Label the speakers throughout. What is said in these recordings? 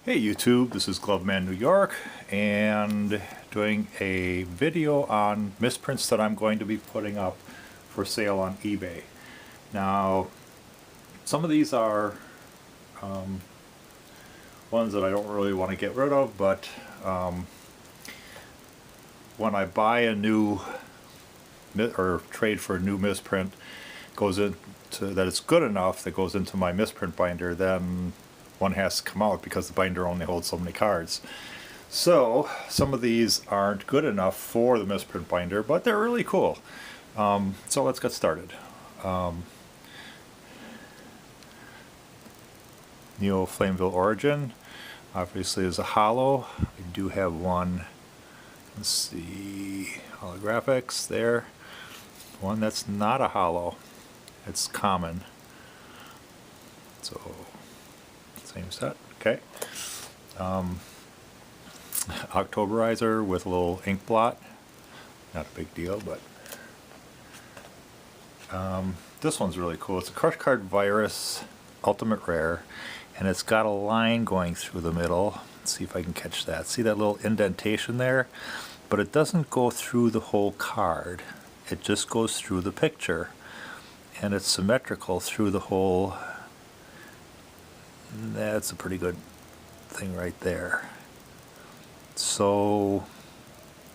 Speaker 1: Hey YouTube, this is Gloveman New York and doing a video on misprints that I'm going to be putting up for sale on eBay. Now, some of these are ones that I don't really want to get rid of, but when I buy a new or trade for a new misprint goes into that it's good enough that goes into my misprint binder, then one has to come out because the binder only holds so many cards. So some of these aren't good enough for the misprint binder, but they're really cool. So let's get started. Neo Flameville Origin obviously is a holo. I do have one, let's see, holographics there. One that's not a holo, it's common. So same set, okay. Octoberizer with a little ink blot, not a big deal, but this one's really cool. It's a Crush Card Virus Ultimate Rare, and it's got a line going through the middle. Let's see if I can catch that. See that little indentation there? But it doesn't go through the whole card. It just goes through the picture, and it's symmetrical through the whole. That's a pretty good thing right there. So,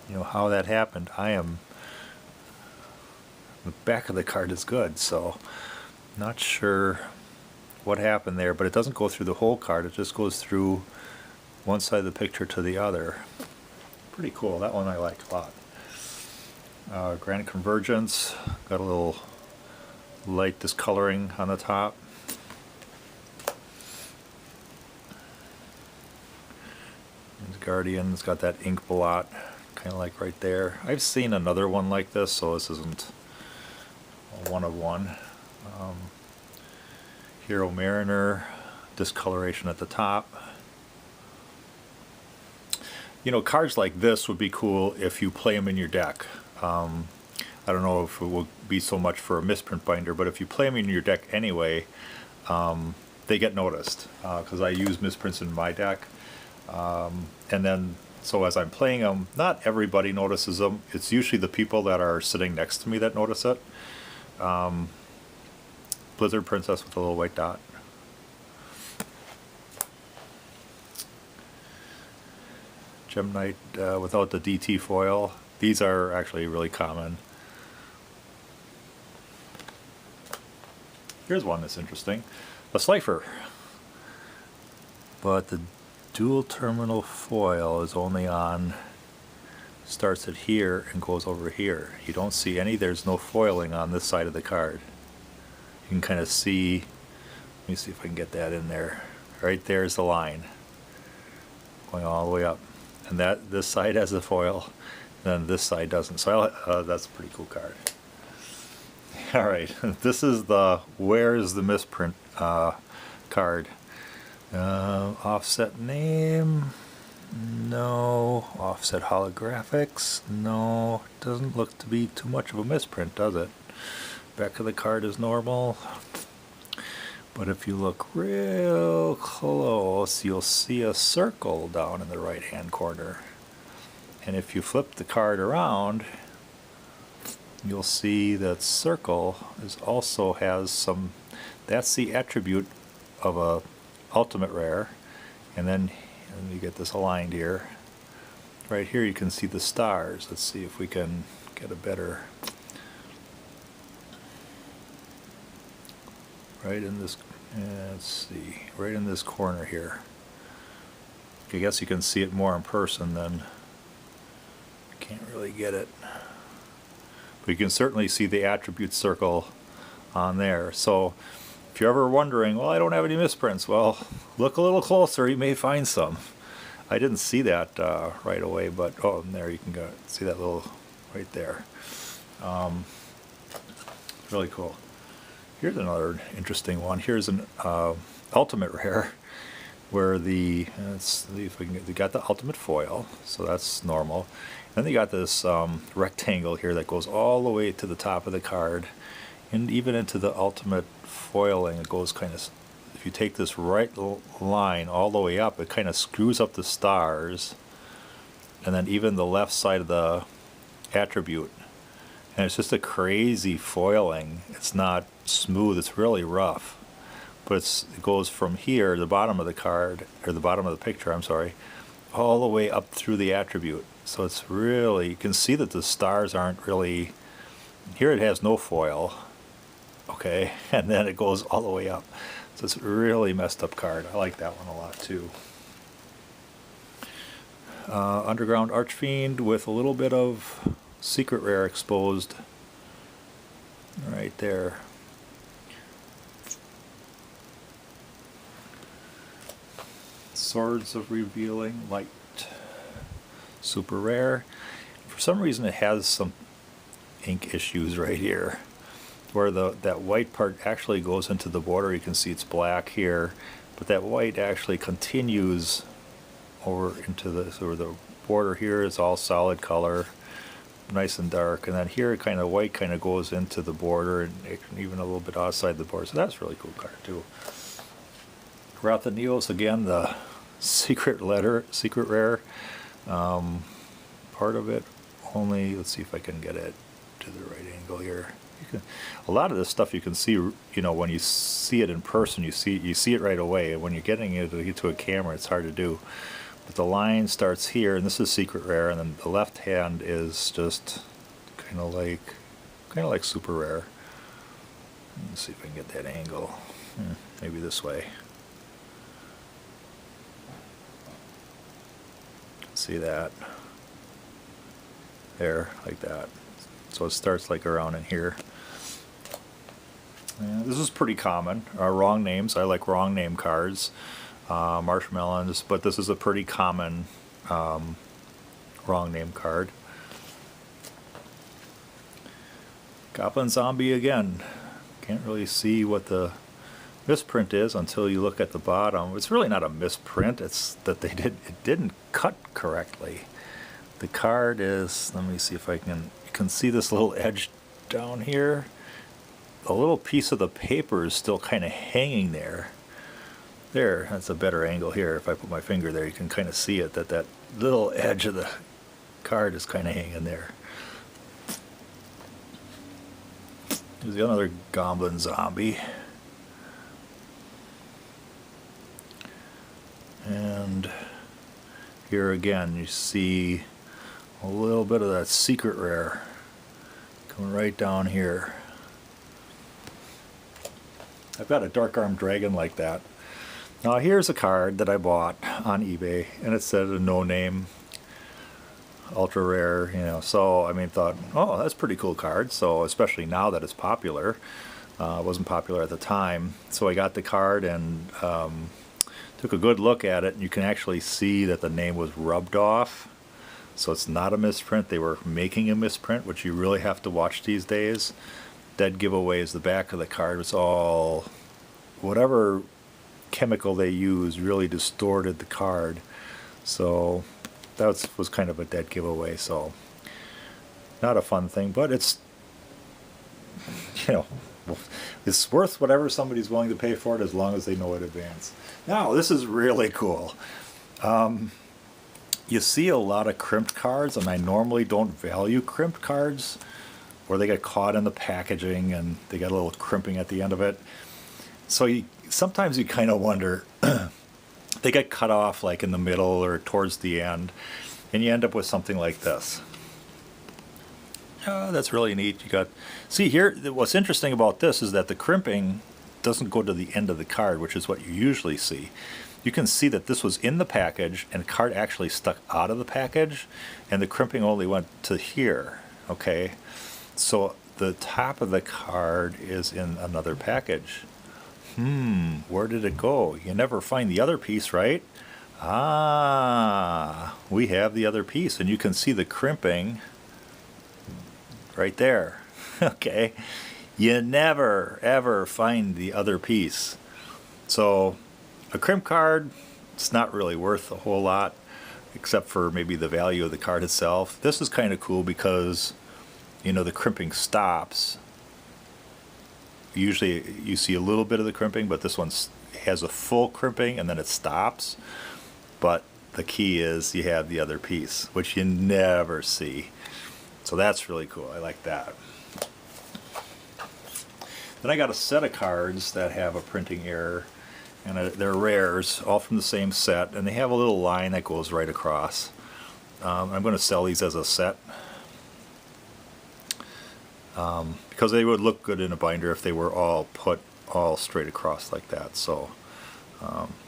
Speaker 1: you know how that happened. The back of the card is good, so not sure what happened there, but it doesn't go through the whole card. It just goes through one side of the picture to the other. Pretty cool. That one I like a lot. Granite Convergence, got a little light discoloring on the top. Guardian's got that ink blot, kind of like right there. I've seen another one like this, so this isn't a one of one. Hero Mariner, discoloration at the top. You know, cards like this would be cool if you play them in your deck. I don't know if it will be so much for a misprint binder, but if you play them in your deck anyway, they get noticed, because I use misprints in my deck. And then, so as I'm playing them, not everybody notices them. It's usually the people that are sitting next to me that notice it. Blizzard Princess with a little white dot. Gem Knight without the DT foil. These are actually really common. Here's one that's interesting. A Slifer. But the dual terminal foil is only on, starts at here and goes over here. You don't see any, there's no foiling on this side of the card. You can kind of see, let me see if I can get that in there. Right there's the line going all the way up, and that this side has a foil, then this side doesn't. So that's a pretty cool card. Alright, this is the Where's the Misprint card. Offset name, no. Offset holographics, no. Doesn't look to be too much of a misprint, does it? Back of the card is normal, but if you look real close, you'll see a circle down in the right hand corner, and if you flip the card around, you'll see that circle is also has some, that's the attribute of a ultimate rare. And then you get this aligned here. Right here you can see the stars. Let's see if we can get a better, right in this, let's see, right in this corner here. I guess you can see it more in person than, can't really get it, but you can certainly see the attribute circle on there. So if you're ever wondering, well, I don't have any misprints, well, look a little closer, you may find some. I didn't see that right away, but oh, and there you can go see that little right there. Really cool. Here's another interesting one. Here's an ultimate rare where let's see if we can get, they got the ultimate foil, so that's normal. Then they got this rectangle here that goes all the way to the top of the card, and even into the ultimate foiling. It goes kind of, if you take this right line all the way up, it kind of screws up the stars, and then even the left side of the attribute. And it's just a crazy foiling. It's not smooth, it's really rough. But it goes from here, the bottom of the card, or the bottom of the picture, I'm sorry, all the way up through the attribute. So it's really, you can see that the stars aren't really, here it has no foil, okay, and then it goes all the way up. So it's a really messed up card. I like that one a lot too. Underground Archfiend with a little bit of secret rare exposed right there. Swords of Revealing Light, super rare. For some reason it has some ink issues right here where that white part actually goes into the border. You can see it's black here, but that white actually continues over into the border here is all solid color, nice and dark, and then here kind of white kind of goes into the border and even a little bit outside the border. So that's a really cool card too. Wrath of Neos, again, the secret rare. Part of it only, let's see if I can get it to the right angle here. A lot of this stuff you can see, you know, when you see it in person, you see it right away. When you're getting it to a camera, it's hard to do. But the line starts here, and this is secret rare, and then the left hand is just kind of like super rare. Let's see if I can get that angle. Maybe this way. See that? There, like that. So it starts like around in here. And this is pretty common. Wrong names. I like wrong name cards. Marshmallows, but this is a pretty common wrong name card. Goblin Zombie again. Can't really see what the misprint is until you look at the bottom. It's really not a misprint, it's that it didn't cut correctly. The card is, let me see if you can see this little edge down here. A little piece of the paper is still kind of hanging there. There, that's a better angle here. If I put my finger there, you can kind of see it, that little edge of the card is kind of hanging there. There's another Goblin Zombie. And here again, you see a little bit of that secret rare coming right down here. I've got a dark armed dragon like that. Now here's a card that I bought on eBay, and it said a no name, ultra rare, you know. So I mean, thought, oh, that's a pretty cool card. So especially now that it's popular, it wasn't popular at the time. So I got the card and took a good look at it, and you can actually see that the name was rubbed off. So it's not a misprint. They were making a misprint, which you really have to watch these days. Dead giveaway is the back of the card. It's all, whatever chemical they used really distorted the card. So that was kind of a dead giveaway. So not a fun thing, but it's, you know, it's worth whatever somebody's willing to pay for it as long as they know in advance. Now, this is really cool. You see a lot of crimped cards, and I normally don't value crimped cards where they get caught in the packaging and they got a little crimping at the end of it. So sometimes you kind of wonder, they get cut off like in the middle or towards the end, and you end up with something like this. That's really neat. See here, what's interesting about this is that the crimping doesn't go to the end of the card, which is what you usually see. You can see that this was in the package and the card actually stuck out of the package, and the crimping only went to here, okay? So the top of the card is in another package. Where did it go? You never find the other piece, right? We have the other piece, and you can see the crimping right there. Okay, you never ever find the other piece. So a crimp card, it's not really worth a whole lot except for maybe the value of the card itself. This is kind of cool because, you know, the crimping stops. Usually you see a little bit of the crimping, but this one has a full crimping and then it stops, but the key is you have the other piece, which you never see. So that's really cool. I like that. Then I got a set of cards that have a printing error, and they're rares, all from the same set, and they have a little line that goes right across. I'm going to sell these as a set because they would look good in a binder if they were all put all straight across like that. So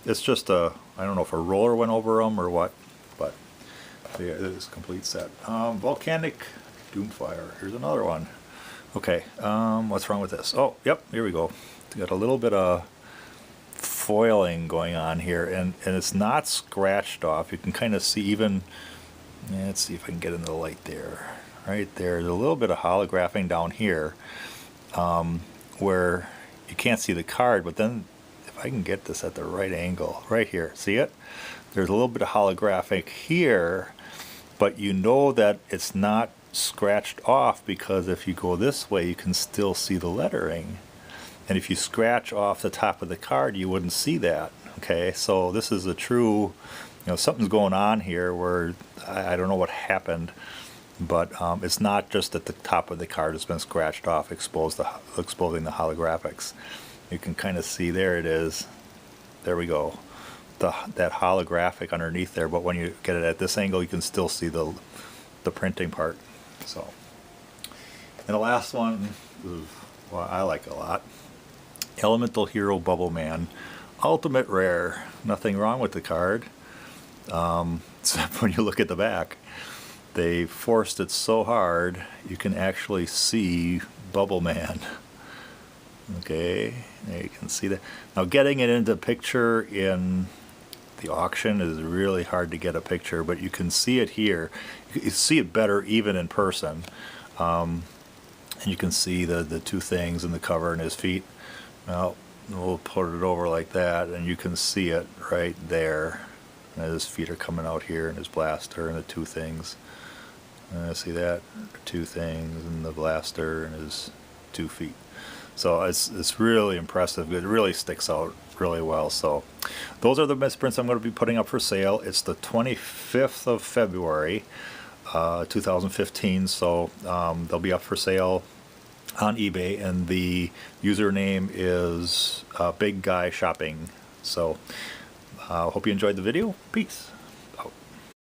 Speaker 1: it's just I don't know if a roller went over them or what, but yeah, it is a complete set. Volcanic Doomfire. Here's another one. Okay, what's wrong with this? Oh, yep, here we go. It's got a little bit of foiling going on here, and it's not scratched off. You can kind of see even, yeah, let's see if I can get into the light there. Right there's a little bit of holographing down here where you can't see the card, but then if I can get this at the right angle, right here, see it? There's a little bit of holographic here, but you know that it's not scratched off because if you go this way you can still see the lettering, and if you scratch off the top of the card you wouldn't see that. Okay, so this is a true, you know, something's going on here where I don't know what happened, but it's not just that the top of the card has been scratched off, exposing the holographics. You can kind of see, there it is, there we go, that holographic underneath there, but when you get it at this angle you can still see the printing part. So, and the last one, well, I like a lot. Elemental Hero Bubble Man, ultimate rare. Nothing wrong with the card, except when you look at the back. They forced it so hard you can actually see Bubble Man. Okay, there you can see that. Now getting it into picture in the auction is really hard to get a picture, but you can see it here. You see it better even in person, and you can see the two things in the cover and his feet. Now we'll put it over like that, and you can see it right there. And his feet are coming out here, and his blaster, and the two things. See that? Two things, and the blaster, and his 2 feet. So it's really impressive. It really sticks out really well. So those are the misprints I'm going to be putting up for sale. It's the 25th of February 2015, so they'll be up for sale on eBay, and the username is Big Guy Shopping. So hope you enjoyed the video. Peace.